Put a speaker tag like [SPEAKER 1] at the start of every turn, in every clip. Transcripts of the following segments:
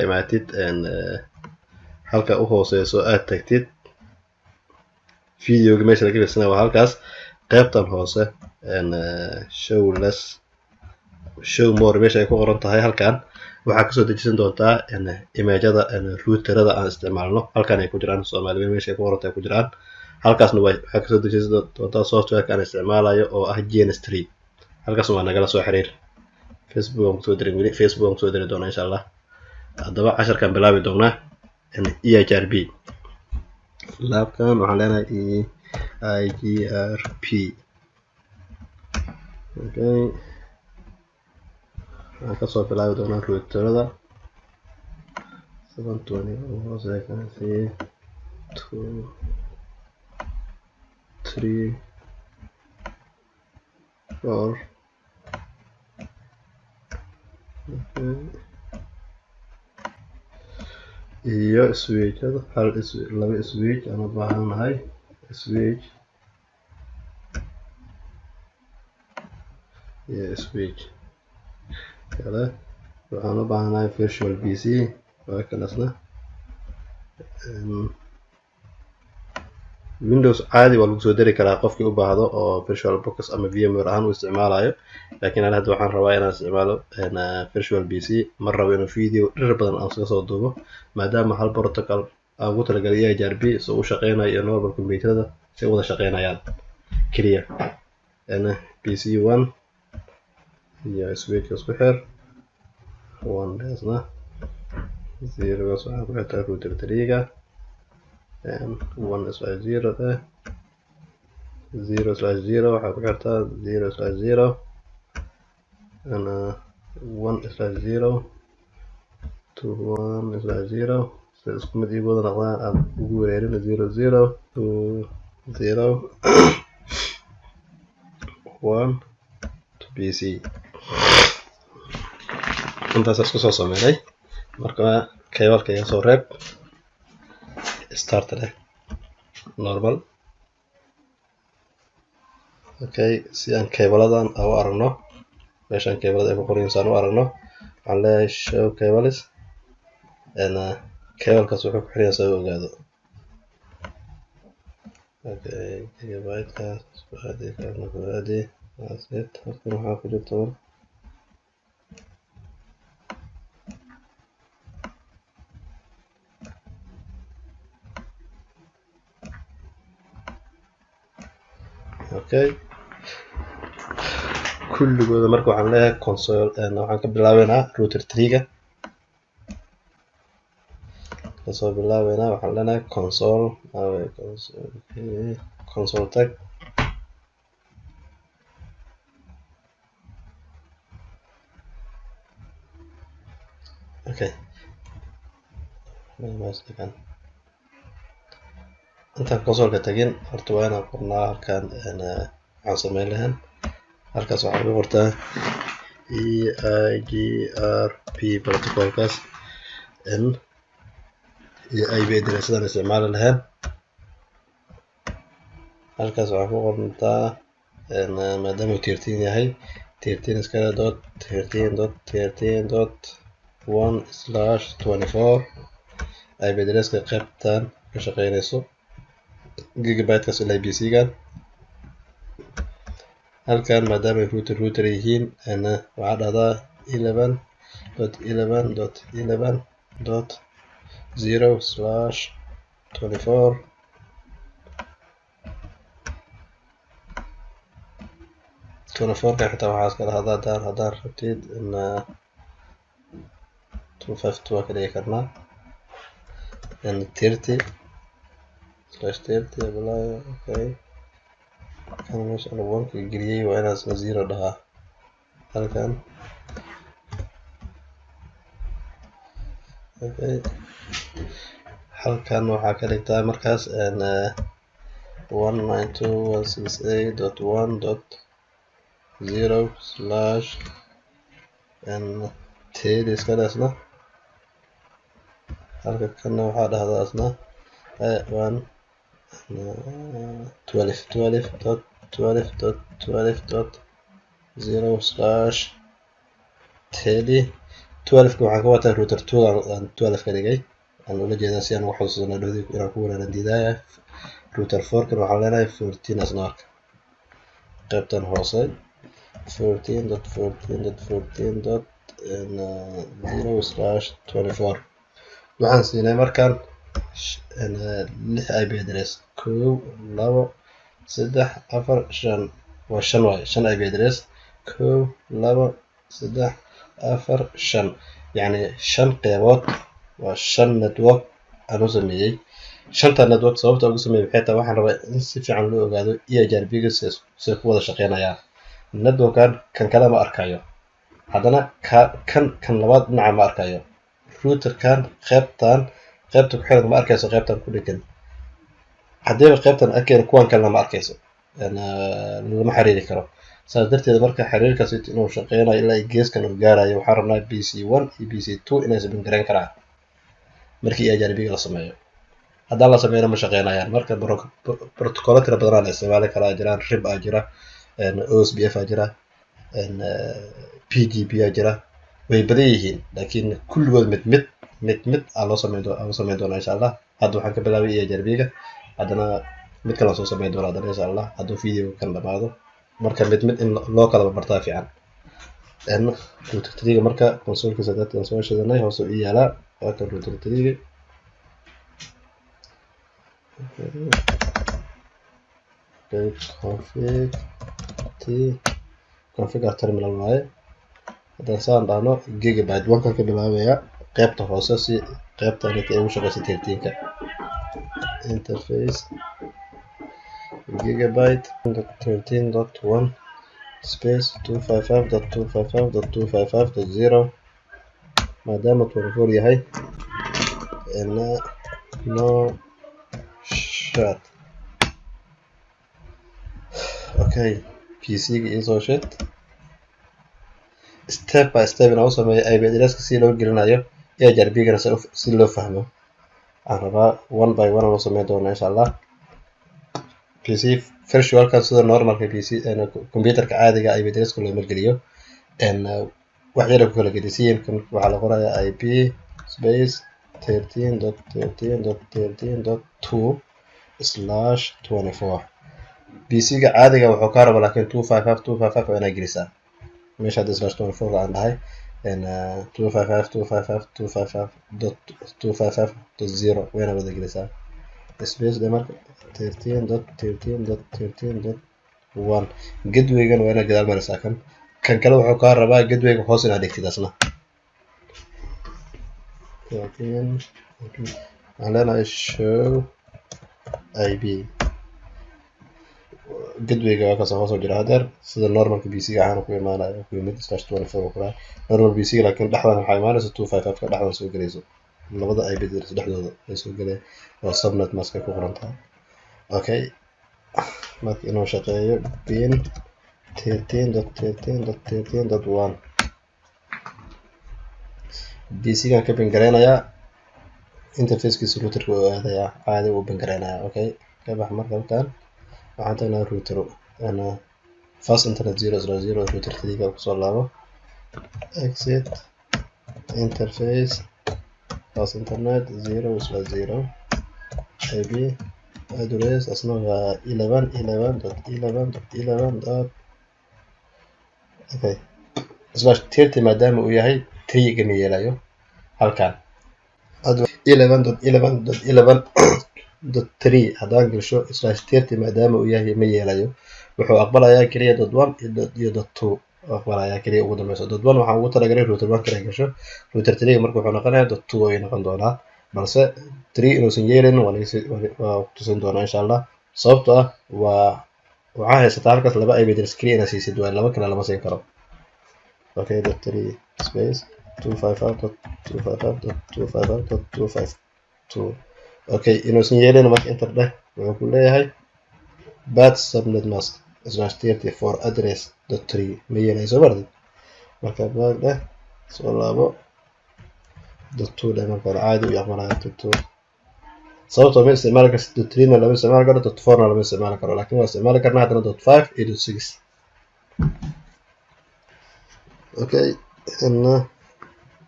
[SPEAKER 1] imaatid halka u hooseyso aad tagtid videoga meesha laga fiirsana waa halkaas qaybtan hoose show more meesha ay ku qoran tahay halkan waxaa kasoo dejisan doontaa imagada routerada aan isticmaalno halkan ay ku jiraan somaliweyn meesha ay ku qoran tahay ku jiraan halkaasna waxaa kasoo dejisan doontaa softwareka aan isticmaalayo oo ah GNS3 halkaas waa nagala soo xiriir Facebook aan kusoo diri doonaa insha Allah haddaba casharkan bilaabi doonaa Eigrp laabkan waxaan leenahay Eigrp okay waxaan kasoo bilaabi doonaa routerada 720 hoose kan 3 4 iyo switchada laba switch aan u baahanahay switch kale waxaan u baahanahay virtual PC waa kalasna Windows caadi waa lagu soo dari karaa qofkii u baahdo oo virtual box ama VMware ahaan u isticmaalayo laakiin hadda waxaan rabaa inaan isticmaalo virtual PC ma rabo inuu video dhir badan aan soo duubo maadaama hal protocol aan ugu talagalay Eigrp soo u shaqeynayo normal computerada si wada shaqeynayaan kaliya PC1 iyo switch isku xir 1 desna 0 waxaan ku xirtaa router 3ga 1/0 0/0 waxaa ku xirtaa 0/0 ana 1/0 to 1/0 isku mid igu wada noqdaan aan ugu wareerin 0/0 to 0 1 to PC intaas isku soo sameeyay marka keebalka iga soo reeb start normal okay si aan keebaladan u aragno meeshan keebalada ay ku qoran yihiin u aragno waxaan leeyahay show cables keebalkaas wuxuu ku xiran yahay ogaado okay gigabyte-kaas waxaa ku jirta okay kulligooda marka waxaan leeyahay console waxaan ka bilaabeynaa router 3ga kasoo bilaabeynaa waxaan leenahay console tag okay intaan consoleka tagin horta waa inaan qornaa halkan waxaan sameyn lahayn halkaas waxaan ku qortaa Eigrp protocolkaas iyo IP addressadaan isticmaali lahayn halkaas waxaan ku qornaa maadaama 13 yahay 13 iskale dot 13.13.1/24 IP addresska qaybtan ka shaqeynayso gigabyte-kaas ilaa PC-gan halkan maadaama ay router yihiin waxaa dhahdaa 11.11.11.0/24 24 xitaa waxaa iska dhahdaa haddaan rabtid 252 waa ka dhigi karnaa 30/30 okay kan meesha aan wanka geliyay waa inaan 0 dhahaa halkan okay halkan waxaa ka dhigtaa markaas 192.168.1.0/10 iska dhasna halka kana waxaa dhahdaa asna 12.12.12.0/10 12 waxaan ka wataa router 2 aan 12 ka dhigay aan ula jeedaa si aan wax xasuusano dhowdii inaan ku wareeran diidaya router 4 kan waxaan leenahay 14 asna arka qaybtan hoose 14.14.14.0/24 waxaan siinay markaan 6 IP address 1 2 3 4 5 waa 5 waay 5 IP address 1 2 3 4 5 يعني 5 qeybood waa 5 network aan u sameeyay 5 network sababta ugu sameeyay waxay tahay waxaan rabaa in si fiican loo ogaado Eigrp si ku wada shaqeynayaan networkan kan kale ma arkayo haddana kan labaad dhinaca ma arkayo routerkan qaybta ku xiran ma arkayso qaybtan ku dhagan haddii qaybtan arkayna kuwan kalena ma arkayso lama xiriiri karo saas darteed marka xiriirkaas inuu shaqeynayo ilaa geeskan uu gaarayo waxaan rabnaa PC1 iyo PC2 inay isbin gareyn karaan markii Eigrp la sameeyo haddii la sameeyo ma shaqeynayaan marka protocol tira badan la isticmaali karaa jiraan RIB jira OSPF jira PGP jira way badan yihiin laakiin kulligood mid aan loo sameyn doonaa insha Allah hadda waxaan ka bilaabay Eigrp haddana mid kale soo sameyn doonaa insha Allah hadduu video kan dhamaado marka mid in loo kala bartaa fiican router 3 marka consolkiisa dadka soo sheeganay hoos u yaala waa router 3 configure terminal waaye haddaan saan dhahno gigabyte 1 ka bilaabaya qaybta hoose si qaybta ay ugu shaqeyso 13ka interface gigabyte 13.1 space 255.255.255.0 maadaama 24 yahay no shut okay PC-ga isoo shit step by step inaan u sameeyo IP address si loo gelinayo Eigrp-gana si loo fahmo aan rabaa 1 by 1 loo sameyn doonaa insha Allah PC virtualka sida normalka PC computerka caadiga IP address loo margeliyo wax yar ku kala gedisiin kan waxa la qorayaa IP space 13.13.13.2/24 PC-ga caadiga wuxuu ka rabaa laakiin 255 waa inay gelisaa meesha /24 aan dhahay 255.255.255.0 wayna wada gelisaa space marka 13.13.13.1 gateway-gan waa inay gadaal marisaa kan kale wuxuu ka rabaa gateway-ga hoos inaad dhigtid asna waxaan leenahay show IP gateway-ga waa kasoo hoos jira hadeer sida normalka PC-ga ahaan ku imaanayo ku yimid /24 kula normal PC laakiin dhaxdan waxay imaanaysaa 255 ka dhaxdan soo galayso labada IP address dhexdooda ay soo galeen oo subnet mask ku qoran tahay okay marka inuu shaqeeyo pin 13.13.13.1 PC-ga ka pin gareynayaa interface-kiisa router-ka oo aadaya caadi u pin gareynayaa okay ka bax marka halkaan waxaan tagnaa router ana fast internet 0/0 router 3 ku soo laabo exit interface fast internet 0/0 IP address asna waa 11.11.11.11. okay /30 maadaama uu yahay 3 gama yeelayo halkaan 11.11.11.3 haddaan gasho /30 maadaama uu yahay ma yeelayo wuxuu aqbalayaa kaliya .1 iyo .2 aqbalayaa kaliya ugu dambayso .1 waxaan ugu talagalay router 1 kale gasho router 3 marka wuxuu noqonayaa .2 ay noqon doonaa balse 3 inuusan yeelin waa tusin doonaa insha Allah sababtoo ah waxaa haysataa halkaas laba IP address kaliya inaad siisid waa laba kale lama siin karo okay .3 space 255.255.252 okay inuusan yeelin marka enter dheh wuxuu ku leeyahay bad subnet mask /30 for address .3 ma yeelayso bardid marka bad dheh soo laabo .2 dheh marka caadi u aqbalaya .2 sababtoo ma isticmaali karto .3 na lama isticmaali karo .4 na lama isticmaali karo laakiin waa isticmaali karnaa haddana .5 iyo .6 okay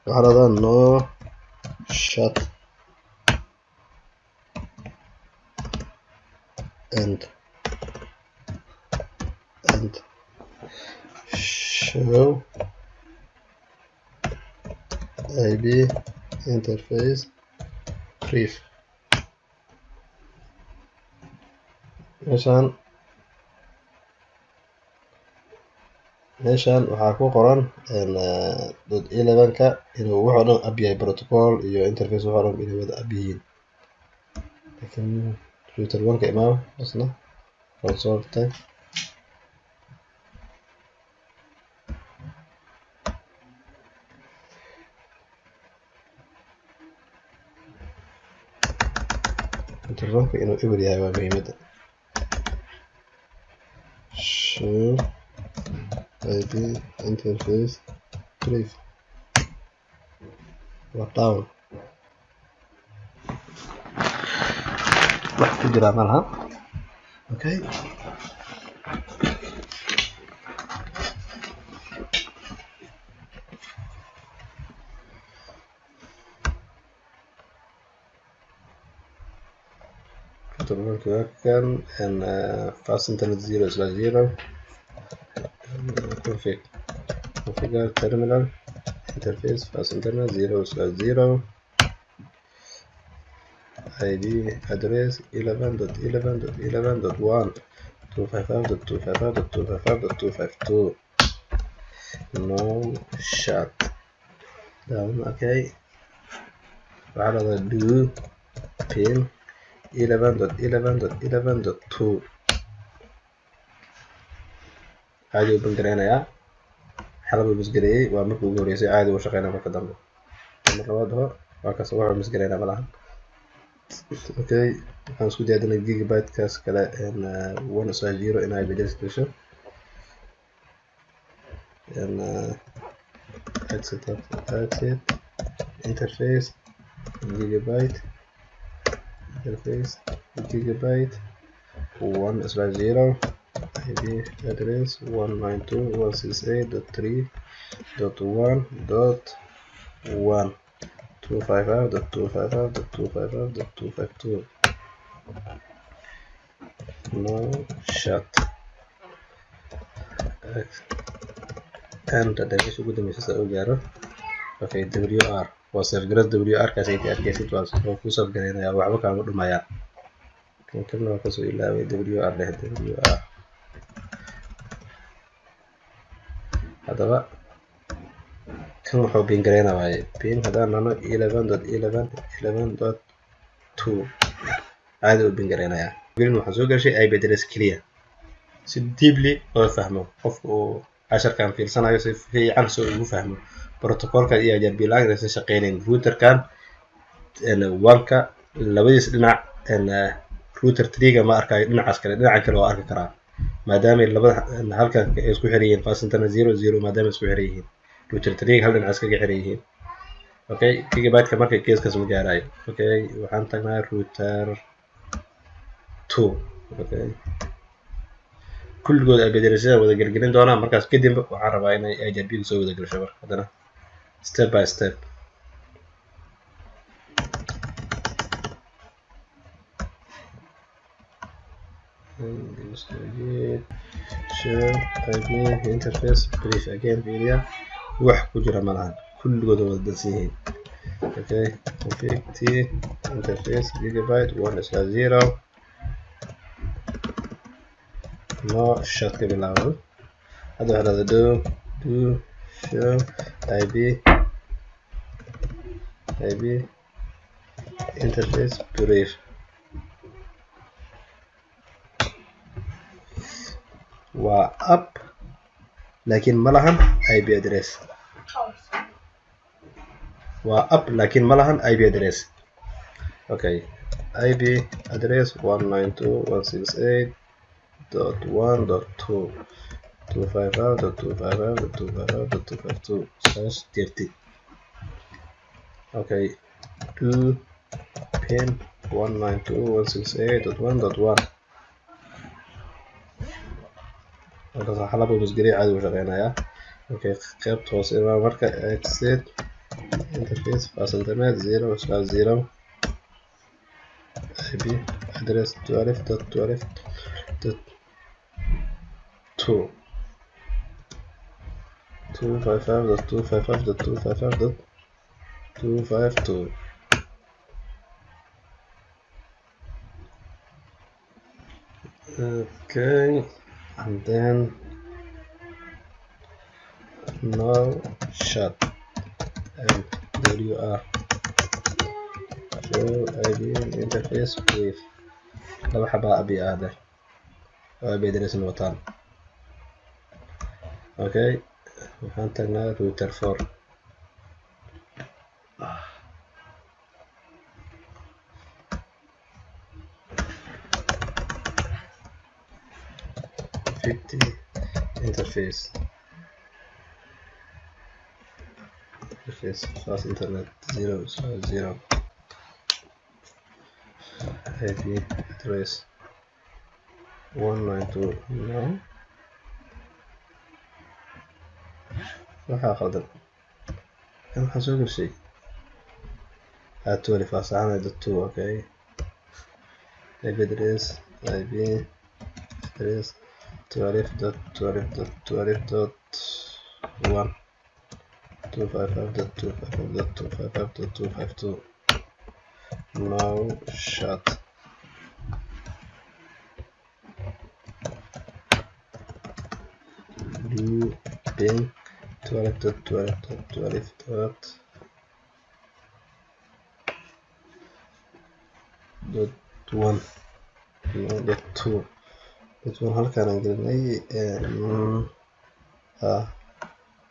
[SPEAKER 1] وحرضا no shut and show IP interface brief. meeshaan waxaa ku qoran .11ka inuu wuxuu dhan ab yahay protocol iyo interface wuxuu dhan inay wada ab yihiin, laakiin router 1ka imaam isna console tag router 1ka inuu eber yahay waa muhiimada. show IP interface brief waa down wax ku jira malaha. okay kan and fast internet 0/0 configure terminal interface fast internet 0/0 ID address 11.11.11.1 255.255.255.252 no shut down. okay وعلى do pin 11.11.11.2 عادي u bangareynayaa xalaba misgareeyay waa markii ugu horeysay caadi u shaqeynaa marka dambe mar labaad waa kaas waxa misgareynaa malahan. okay waxaan isku diyaarinay gigabyte kaas kale 1/0 in ay bedel gasho exit interface gigabyte interface gigabyte 1/0 IP address 192.168.3.1.1 255.255.255.252 no shut and meesha ugu dambeysa u gaaro. okay WR waa safegrad WR kaas ay arkaysid waa ku safgareynaya waxba kaama dhumayaan. kan waa kasoo ilaaway WR leh WR hadaba kan wuxuu bin gareynaa waaye pin haddaan nano 11.11.11.2 caadi u bin gareynayaa. waxaan soo gashay IP address keliya si deeply loo fahmo qofka uu casharkan fiirsanayo si fiican soo ugu fahmo protocolka iyo Eigrp laan aysan shaqeynayn. routerkan 1ka labadiis dhinac router 3ga ma arkayo dhinacaas kale dhinaca kale waa arki karaa maadaama labada halkaan ay isku xiran yihiin fast internet 0/0 maadaama isku xiran yihiin router 3ga hal dhinac iskaga xiran yihiin. okay gigabyte ka markay keeskaas ma gaarayo. okay waxaan tagnaa router 2. okay kulligood ay beddelashada wada gelgelin doonaa markaas kadib waxaan rabaa inay Eigrp soo wada gasho marka hadana step by step. show IP interface brief again area wax ku jira malahan kulligood wada dansan yihiin. okay config t interface gigabyte 1/0 no shut ka bilaabo. hadda waxaa do show IP interface brief waa up laakiin malahan IP address waa up laakiin malahan IP address. okay IP address 192.168.1.2 255.255.255.252 okay do pin 192.168.1.1 halkaas xalaba misgareey caadi u shaqeynayaa. okay qaybta hoose marka exit interface fast internet 0/0 IP address 12.12.12.2 255.255.255.252. Okay, and then now shut and WR show IP interface with laba xaba abi aade IP address wataan. Okay, waxaan tagnaa router 4 50 interface fast internet 0/0 IP address 192 no waxaa qaldan waxaan soo gashay 12 fast internet 2. Okay, IP address 12.12.12.1 255.255.252. now shut do ping 12.12.12.1 .2 halkaan aan gelinay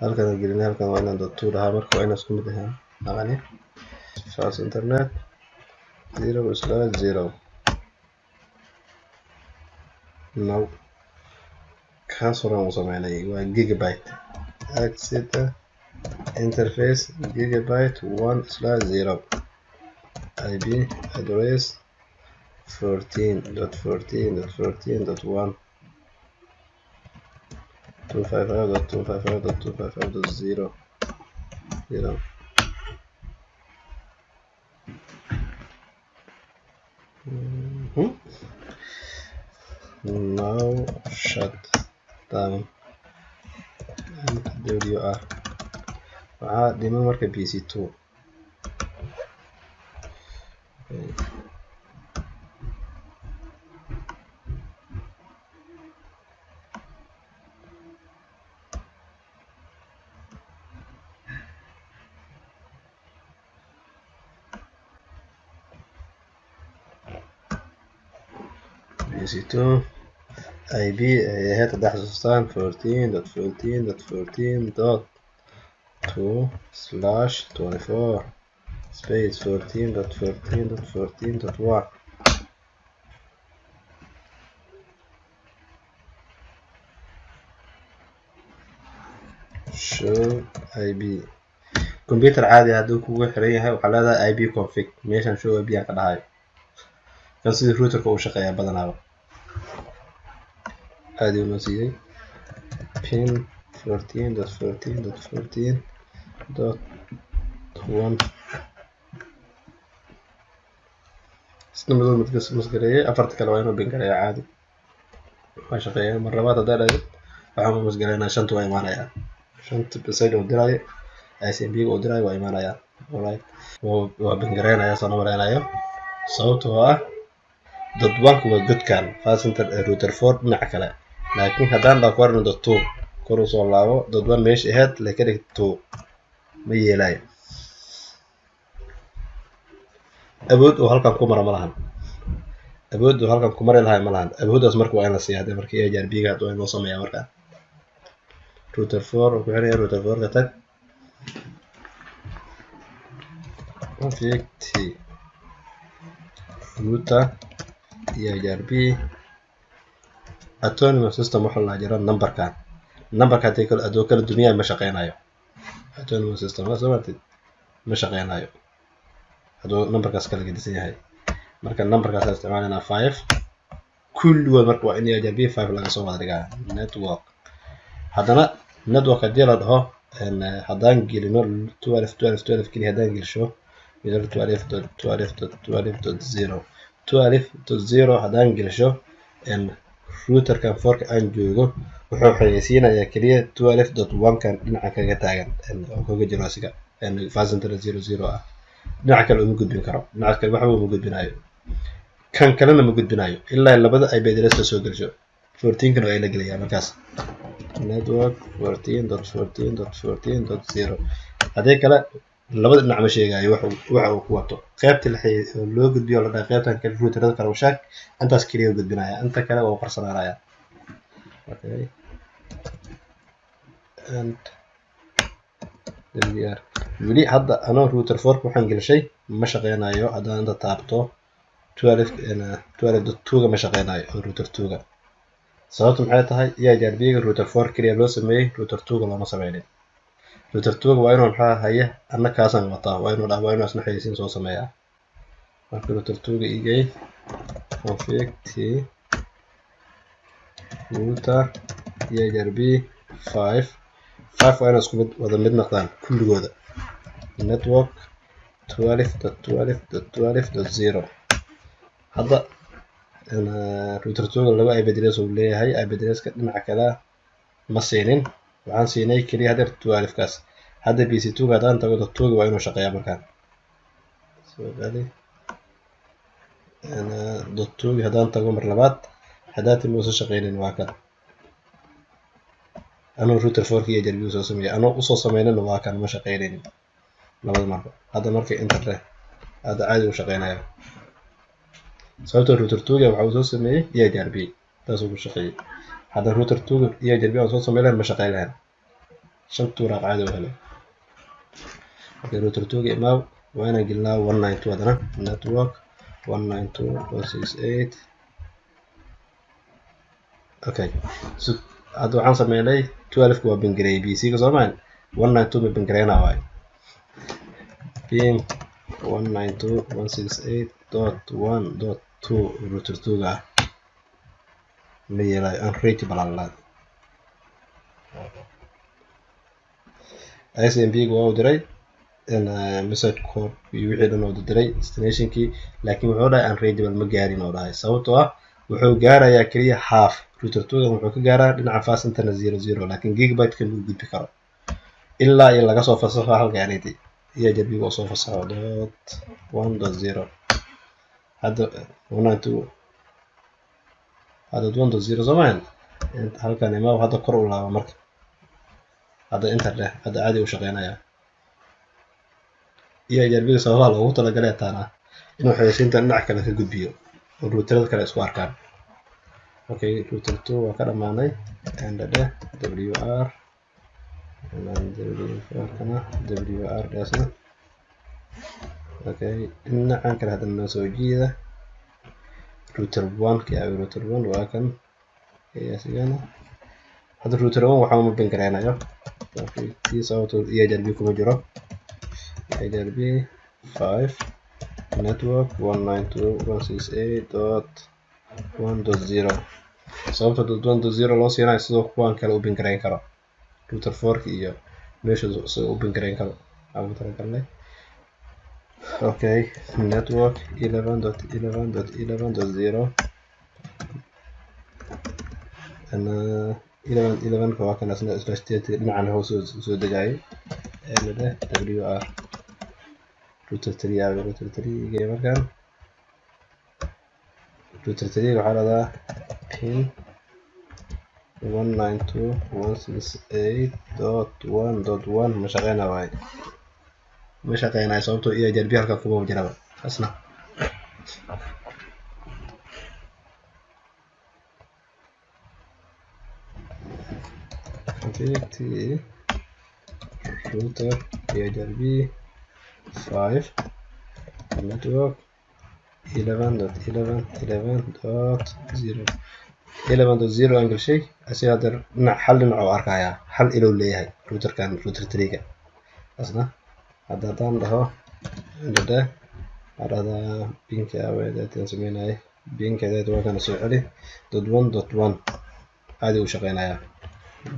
[SPEAKER 1] halkaan aan gelinay halkaan waa inaan .2 dhahaa marka waa inaan isku mid ahaan naqani fast internet 0/0 now kaas horaan u sameynay waa gigabyte access interface gigabyte 1/0 IP address 14.14.14.1 255.255.255.0 now shut down WR waxaa dhiman marka PC2. PC2 IP هي تحدثان 14.14.14.2/24 space 14.14.14.1 show IP كمبيوتر عادي هادو kugu xiran yahay waxa leedahay IP config meeshan show IP ka dhahay kan sidii routerka uu shaqeeyaa badanaaba عادي ونسيي pin 14.14.14.1 isnimadu masgareeyay afarta kale waa inuu bingareeyo caadi ma shaqeeyaa mar labaad hadaa dhahdo waxaan masgareynaa shanta waa imaanayaan shanta bisayl oo diraayo ICMP oo diraayo waa imaanayaan alright waa bingareynaya soo maraynayo sababtoo ah dadbanku waa godkan fast internet router 4 dhinaca kale laakiin haddaan dhaaf warno .2 kor u soo laabo .1 meesha ahayd la ka dhigto ma yeelayo awood oo halkan ku mara malahan awood oo halkan ku mari lahay malahan awoodaas marka waa in la siiyaa markii Eigrp ga oo inoo sameeyaa marka router 4 oo ku xiran router 4 ka tag config router iyo Eigrp autonomous system waxa la jira numberka hadii kala dunya ma shaqeynayo autonomous system ma shaqeynayo haduu numberkaas kala gedisan yahay marka numberkaas isticmaalana 5 kulli wada marka waa in Eigrp 5 laga soo wada dhigaa network haddana network hadii la dhaho haddaan gelino 12 keliya haddaan gelisho 12.12.12.0 haddaan gelisho routerkan fork aan joogo wuxuu xayeysiinayaa keliya 12.1 kan dhinaca kaga taagan oo kaga jiro asiga faasintana 00 ah. dhinaca kale uma gudbin karo, dhinaca kale waxba uma gudbinayo, kan kalena ma gudbinayo ilaa labada IP address soo gelsho 14 kan oo ay la gelayaa markaas network 14.14.14.0 hadii kale labada dhinac ma sheegayo waxa uu ku wato qaybta loo gudbiyo la dhahay qaybtan kale routerada kale oo shaak intaas kaliya gudbinaya inta kale waa qarsanaanaya. Okay and there weli hadda anoo router fork waxaan gelishay ma shaqeynayo haddaan inta taabto 12.2 ga ma shaqeynayo oo router 2 ga sababtu maxay tahay Eigrp ga router fork kaliya loo sameeyay router 2 ga lama sameeyay. router 2 ga waa inuu maxaa haya annakaasan wataa waa inuu dhaafo inuu asna xayeysiin soo sameeyaa. marka router 2 ga igay config router Eigrp 5 waa inuu isku mid wada mid noqdaan kulligooda network 12.12.12.0 hadda router 2 ga laba IP address uu leeyahay. IP addresska dhinaca kale ma siinin, waxaan siinay kaliya hadda 12 kaas. hadda PC2 ga hadaan tago 2 ga waa inuu shaqeeyaa markaan soo gali 2 ga hadaan tago mar labaad hadda timuu soo shaqeyneen waa kan anuu router fork iyo Eigrp soo sameeyay anuu u soo sameeyna waa kan ma shaqeyneen labada marka. hadda marka internet hadda caadi u shaqeynaya sababtoo router 2 ga waxa uu soo sameeyay Eigrp taas uu shaqeeyay. hadda router 2 ga Eigrp oo soo sameeyay ma shaqeynayaan shan tuura caadi u helay. okay router 2 ga imaw waa inaan gelnaa 192 hadana network 192.168. okay so hadda waxaan sameeynay 12 waa bingareey PC ga Soomaali 192 ma bingareena waay pin 192.168.1.2 router 2 ga ma yeelay unreachable allah. SMB ga waa u diray message code iyo wixii dhan oo diray destinationkii laakiin wuxuu dhahay unreachable ma gaarin oo dhahay sababtoo ah wuxuu gaarayaa kaliya half router 2 ga wuxuu ka gaaraa dhinaca faasintana 00 laakiin gigabyte kan uu gudbi karo ilaa ay laga soo fasaxo halkaanidi Eigrp oo soo fasaxo 1.0 hadda 192 hadda 1.0 Soomaali halkaan imaw hadda kor u laabo marka hadda internet hadda caadi u shaqeynaya. Eigrp sababaha loogu talagalay taana inuu xayeysiinta dhinac kale ka gudbiyo oo routerada kale isku arkaan. okay router 2 waa ka dhamaanay and WR kana WR daasna. okay dhinacan kale hadda noo soo jiida router 1 ka router 1 waa kan asigana hadda router 1 waxa uu bingareynayo okay tii sababtoo Eigrp kuma jiro Eigrp 5 network 192.168.1.0 sababtoo 1.0 loo siinayo sidoo kuwan kale u bingareyn karo router 4 iyo meesha soo u bingareyn karo aan talagalnay. okay network 11.11.11.0 ana 11 ka waa kan asna /state dhinacan hoos soo degayay WR router 3 ga markaan router 3 waxa la pin 192.168.1.1 ma shaqeynaa waay ma shaqeynaa sababtoo Eigrp halka kuma jiraba asna. config router Eigrp 5 network 11.11.11.0 angle shay asiga hadda dhinac hal dhinac oo arkaya hal ilo leeyahay routerkan router 3 ga asna. hadda haddaan dhaho hadda pinka aweedaatan sameynay pinkadeed waa kana soo celi .1.1 caadi u shaqeynaya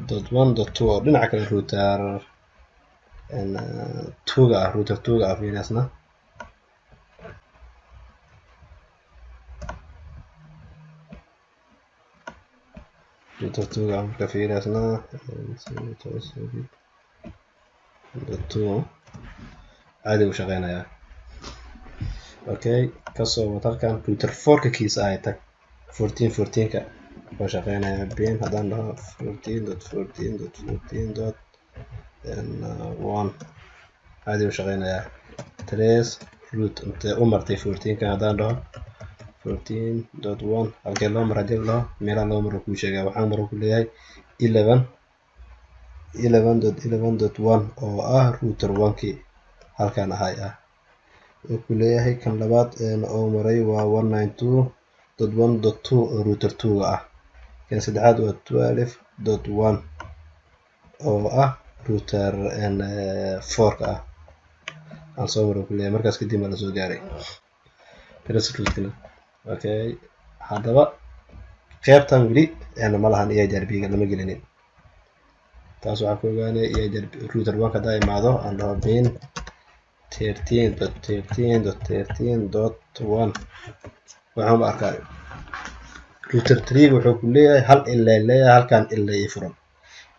[SPEAKER 1] .1.2 oo dhinaca kale router tuga router tuga fiirasna router tuga marka fiirasna عادي وشغلنا اوكي كسو halkaan router 4 ka kiisa ay tag 14 ka وشغلنا بين هذا 14.14.14.1 عادي وشغلنا تريس روت انت امرتي 14 ka هذا 14.1 halkee loo mara dib loo meela loo maro ku sheegay waxaan maro ku leeyahay 11.11.1 oo ah router 1 ki halkaan ahay oo ku leeyahay kan labaad oo maray waa 192.1.2 router 2 ah kan saddexaad waa 12.1 oo ah router 4 ka ah aan soo maro ku leeyahay markaas kadib la soo gaaray router okay hadaba qaybtan wili ma lahan Eigrp ga lama gelinin taas waxa ku ogaanay Eigrp router 1 ka daayimaado aan dhaho bin 13.13.13.1 waxaan arkay router 3 wuxuu ku leeyahay hal ilaa halkaan ilaa furan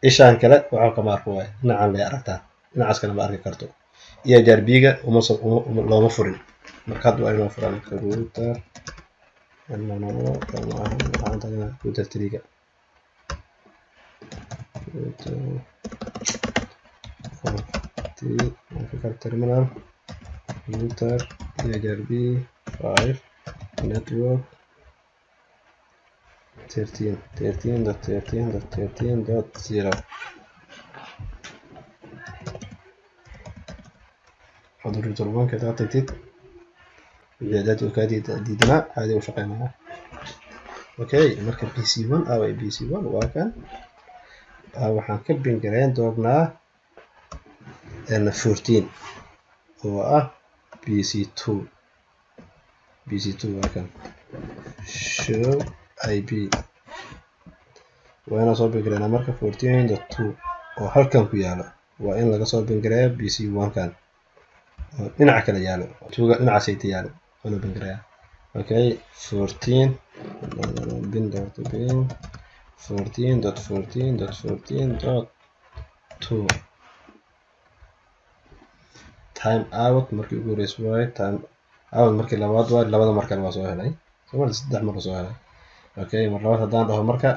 [SPEAKER 1] ishaan kale waxa ka marko way dhinacan la aragtaa dhinacaas kale ma arki karto Eigrp ga looma furin markaad waa inuu furan router router 3 ga terminal router Eigrp 5 network 13.13.13.13.0 هذا router 1 كده تكتب الإعدادات وكاديدنا هذه وشقيناها اوكي مركب بي سي 1 او بي سي 1 وكان waxaan ka bingareyn doonaa 14 oo ah BC2 wakan show IP waana soo bingareynaa marka 14.2 oo halkan ku yaalo waa in laga soo bingareeyo BC1 kan oo dhinaca kale yaalo tuuga dhinaca sayta yaalo oo bingareeyaa okay 14 14.14.14.2 time out markii ugu horeysay way time out markii labaad waa labada mar kale waa soo helay sabab saddex mar soo helay okay mar labaad hadaan dhaho marka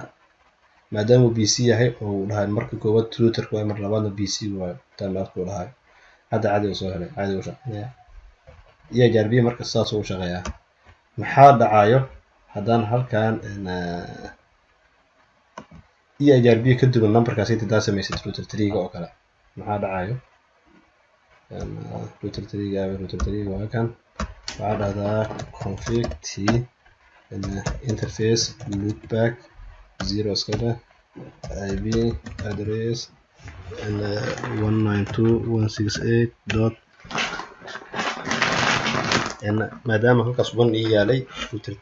[SPEAKER 1] maadaama BC yahay oo dhahay markii koowaad router ku mar labaadna BC waa time out ku dhahay hada caadi soo helay caadi u shaqeeyaa Eigrp marka saas uu shaqeeyaa maxaa dhacayo hadaan halkaan Eigrp ka duwan numberkaas inta daa sameysay router 3 ga oo kale maxaa dhacayo router 3 waa kan waxaa dhahdaa config t interface loopback 0 iskada IP address 192.168. maadaama halkaas 1 ii yaalay router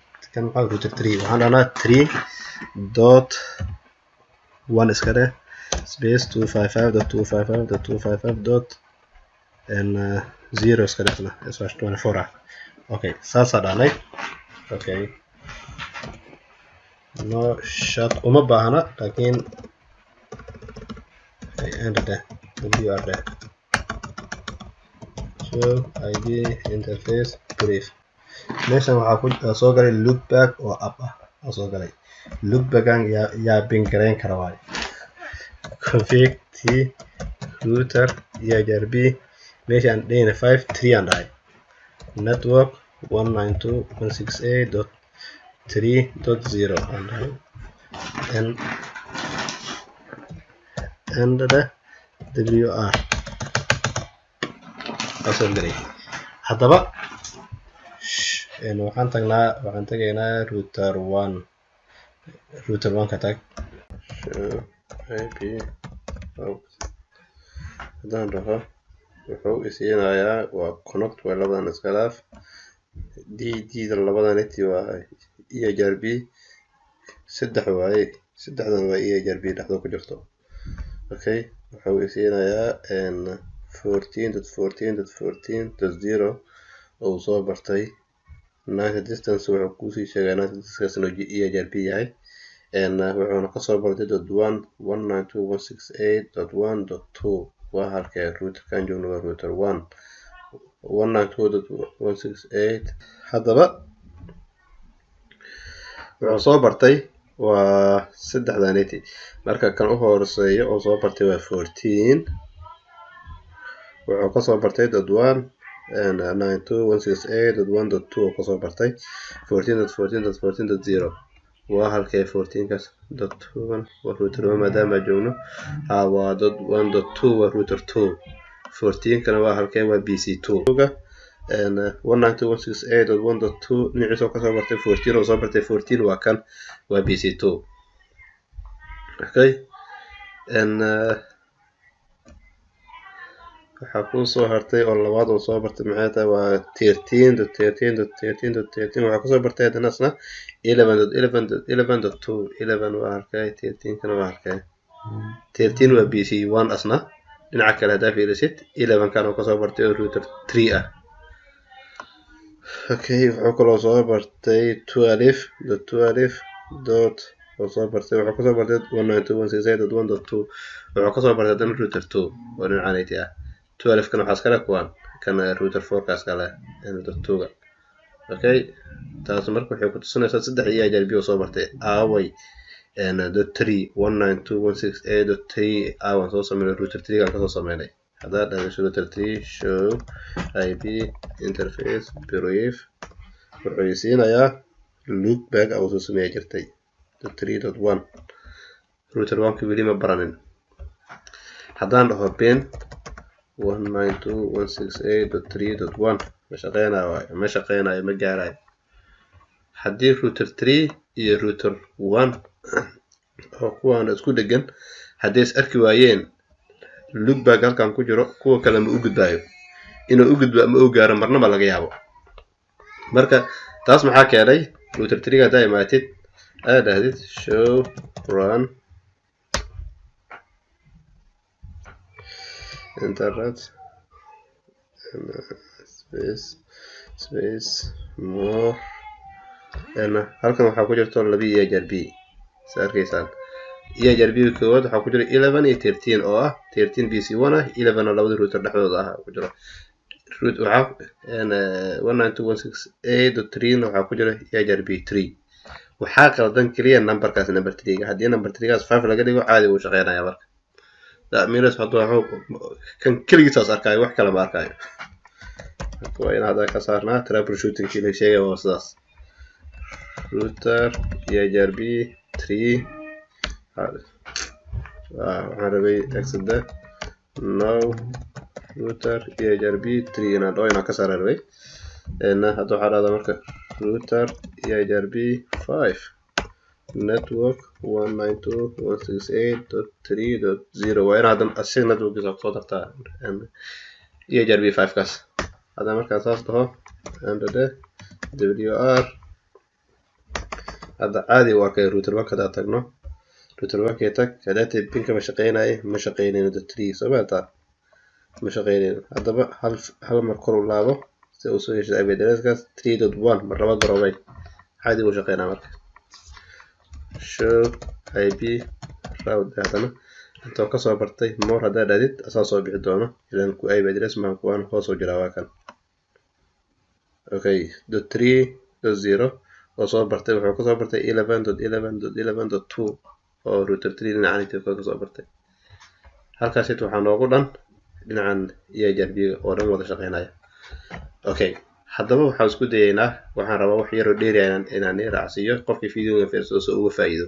[SPEAKER 1] 3 waxaan dhahnaa 3.1 iskada space 255.255.255.0 iskada /24 okay saasa dhaanay okay no shut uma baahna laakiin enter wr so id interface brief meeshan waxaa ku soo galay loopback oo app ah soo galay loopbackan yaa bingareyn kara waay config t router Eigrp meeshan dhayna 5.3 aan dhahay network 192.168.3.0 aan dhahay and the wr asoo galay hadaba waxaan tagaynaa router 1 ka tag IP hadaan dhaho wuxuu isinayaa waa connect way labadan iskalaaf dd labadan intii waa Eigrp saddex waaye saddexdan waa Eigrp dhaxdo ku jirto okay wuxuu isinayaa 14.14.14.0 oo soo bartay 90 distance wuxuu ku sii sheegay 90 distance inuu Eigrp yahay wuxuuna ka soo bartay .1 192.168.1.2 waa halkee router kan joogno waa router 1 192.168 haddaba wuxuu soo bartay waa 3 marka kan u hooseeyo oo soo bartay waa 14 wuxuu ka soo bartay .1 92.168.1.2 oo ka soo bartay 14.14.14.0 waa halkee 14 kaas .1 waa router 1 maadaama joogno waa .1.2 waa router 2 14 kana waa halkee waa BC2 ga 192.168.1.2 dhinaciisa oo ka soo bartay 14 oo soo bartay 14 waa kan waa BC2 okay waxaa ku soo hartay oo labaad oo soo bartay maxay tahay waa 13.13.13.13 waxaa ku soo bartay hadana 11.11.11.2 11 waa halkee 13 kana waa halkee 13 waa BC1 asna dhinaca kale hadaa fiirisid 11 kan oo ka soo bartay oo router 3 ah okay wuxuu kaloo soo bartay 12.12. oo soo bartay wuxuu ka soo bartay 192.168.1.2 wuxuu ka soo bartay hadana router 2 oo dhinacanaytii ah 12 kan waxaa iskale kuwan kan router 4 kaas kale router 2 ga okay taas marka waxay ku tusinaysaa 3 Eigrp oo soo bartay aaway .3 192.168.3 aawan soo sameeyay router 3 kan ka soo sameeyay hadaa dhahayso router 3 show IP interface brief wuxuu siinayaa loopback oo soo sameeyay jirtay 3.1 router 1 ka weli ma baranin haddaan dhaho pin 192.168.3.1 ma shaqeynayo ma gaarayo haddii router 3 iyo router 1 oo kuwan isku dhagan haddii is arki waayeen loopback halkan ku jiro kuwa kale ma u gudbaayo inuu u gudbo ama u gaaro marnaba laga yaabo marka taas maxaa keenay router 3 ga hadaa imaatid aad dhahdid show run internet space more halkan waxaa ku jirto 2 Eigrp saarkeysaan Eigrp kood waxaa ku jira 11 iyo 13 oo ah 13 BC1 ah 11 oo labada router dhexdooda ah ku jira root waxaa 192.168.3 waxaa ku jira Eigrp 3 waxaa qaldan kaliya numberkaas number 3 ga haddii number 3 gaas 5 laga dhigo caadi uu shaqeynayaa marka minus hadduu kan kaligiisaas arkayo wax kale ma arkayo waa in hadda ka saarnaa troubleshooting kii la sheegay waa sidaas router Eigrp 3 waxaan rabay exit no router Eigrp 3 inaan dhoo inaan ka saara rabay hadda waxaa dhahdaa marka router Eigrp 5 network 192.168.3.0 waa in haddan asiga networkiisa kusoo dartaa Eigrp 5 kaas hadda markaan saas dhaho wr hadda caadi waa kay router 1 hadaa tagno router 1 kay tag hadaatay pinka ma shaqeynayo ma shaqeynayno 3 soo maataa ma shaqeynayno haddaba hal mar kor u laabo si uu soo yeesho IP addresskaas 3.1 mar labaad baroway caadi uu shaqeynaa marka show IP route hadana inta ka soo bartay more hadaa dhaadid asaa soo bixi doono ilaan ku IP address ma kuwan hoos u jira waa kan okay .3.0 oo soo bartay wuxuu ka soo bartay 11.11.11.2 oo router 3 dhinacanaytii ka soo bartay halkaas waxaa noogu dhan dhinacan Eigrp oo dhan wada shaqeynaya okay haddaba waxaan isku dayaynaa waxaan rabaa wax yar oo dheeri inaan raacsiiyo qofkii videoga fiirsado soo uga faa'iido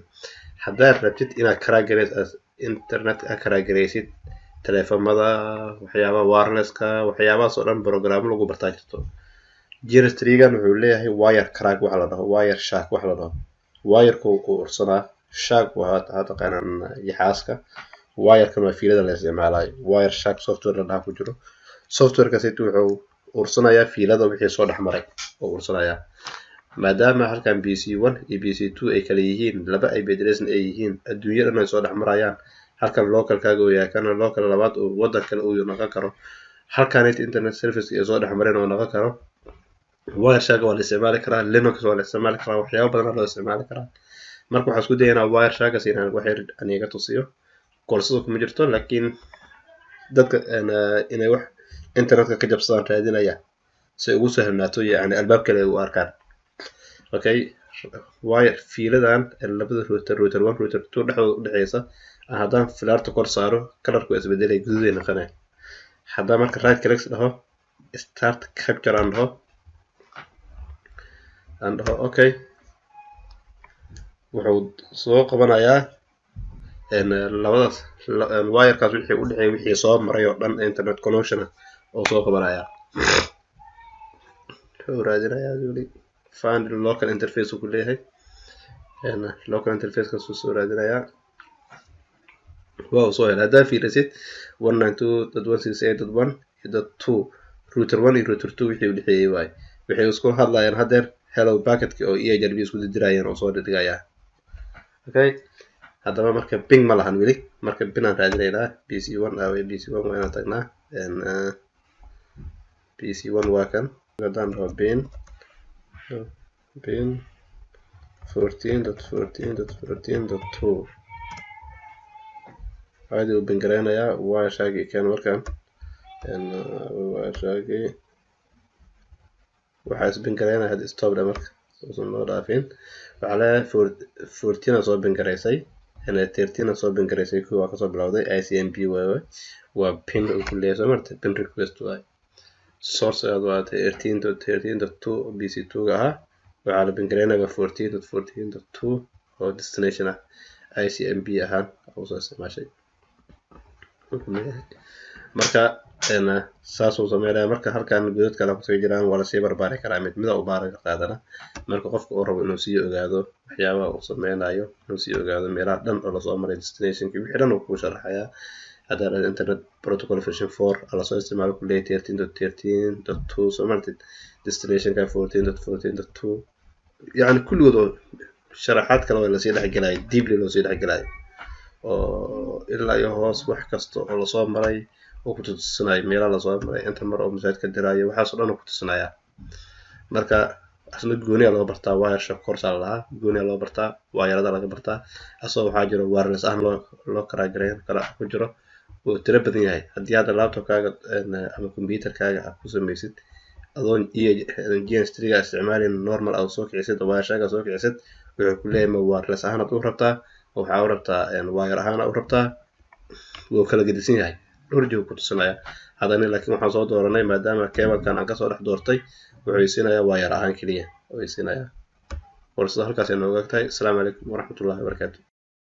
[SPEAKER 1] haddaad rabtid inaad internet karaagaraysid telefoonada waxyaabaha wirelesska waxyaabahaas oo dhan program lagu bartaa jirto GR3gan wuxuu leeyahay wire crack waxa la dhaho wireshark waxa la dhaho wireka uu ursanaa shark waa taqaanaan yaxaaska wirekan waa fiilada la isticmaalayo wireshark software la dhaha ku jiro softwarekaas wuxuu ursanayaa fiilada wixii soo dhexmaray oo ursanayaa maadaama halkan BC1 iyo BC2 ay kala yihiin laba IP address ay yihiin adduunyada dhan ay soo dhexmarayaan halkan local kaaga oo yahay kana local labaad oo wadan kale uu noqon karo halkaan internet service iyo soo dhexmareen oo noqon karo wireshark waa la isticmaali karaa, Linux waa la isticmaali karaa, waxyaabo badan loo isticmaali karaa. marka waxaan isku dayaynaa wireshark inaan wax yar aniga tusiyo koorsada kuma jirto, laakiin dadka inay wax internetka ka jabsadaan raadinaya si ugu sahlnaato yani albaab kale u arkaan. okay wire fiiladan labada router 1 router 2 dhexdooda u dhaxaysa haddaan filaarta kor saaro kalarku isbedelay guduudayna noqonay. haddaan marka right click dhaho start capture aan dhaho okay wuxuu soo qabanayaa labadaas wirekaas wixii u dhaxay wixii soo maray oo dhan internet connection oo soo qabanaya. wuxuu raadinayaa weli find local interface ku leeyahay local interface ka soo raadinayaa. wow soo hela haddaa fiirisid 192.168.1.2 router 1 iyo router 2 wixii u dhaxeeyay waay waxay isku hadlayaan hadeer hello packet-ka oo Eigrp isku dirayaan oo soo dhigaya. okay haddaba marka ping ma lahan weli, marka ping aan raadinaynaa PC1 PC1 waa inaan tagnaa PC1 waa kan haddaan dhaho ping 14.14.14.2 عادي وبنجرينا wireshark كان مركان wireshark وحاس بنجرينا هاد stop ده مرك وصلنا رافين وعلى 14 صوب بنجريسي هنا 13 صوب بنجريسي كوا كصوب العودة ICMP وبين وكل شيء مرت بين request واي source هذا 13.13.2 BC2 جاها وعلى بنجرينا 14.14.2 هو destination ICMP أهان أو صوص ماشي. marka saas oo sameeyaa marka halkaan gudood kala ku soo jiraan wala sii barbaari karaa mid u baaraga qaadana marka qofka uu rabo inuu sii ogaado waxyaabaha uu sameynayo inuu sii ogaado meelaha dhan oo la soo maray destination-ka wixii dhan uu ku sharaxayaa. hadda internet protocol version 4 ala soo isticmaalo ku leeyahay 13.13.2 soo martid destination-ka 14.14.2 yani kulligood sharaxaad kale oo la sii dhaxgalay deeply loo sii dhaxgalay oo ilaa iyo hoos wax kasta oo la soo maray oo ku tusinayo meelaha la soo maray inta mar oo masaajidka diraayo waxaas oo dhan ku tusinaya. marka asna gooni loo bartaa wireshark course lahaa gooni loo bartaa wayarada laga bartaa asoo waxaa jiro wireless ah loo kala ku jiro oo tiro badan yahay. haddii aad laptop-kaaga ama computer-kaaga aad ku samaysid adoon GN3 isticmaalin normal aad soo kicisid wireshark soo kicisid wuxuu ku leeyahay wireless ahaan aad u rabtaa waxaa u rabtaa wire ahaan u rabtaa wuu kala gedisan yahay dhowr joogo ku tusinaya. haddana laakiin waxaan soo dooranay maadaama cable-kan aan ka soo dhex doortay wuxuu isinayaa wire ahaan kaliya oo isinayaa. warsa halkaas ay nooga tahay. Assalaamu calaykum waraxmatullaahi wabarakaatuh.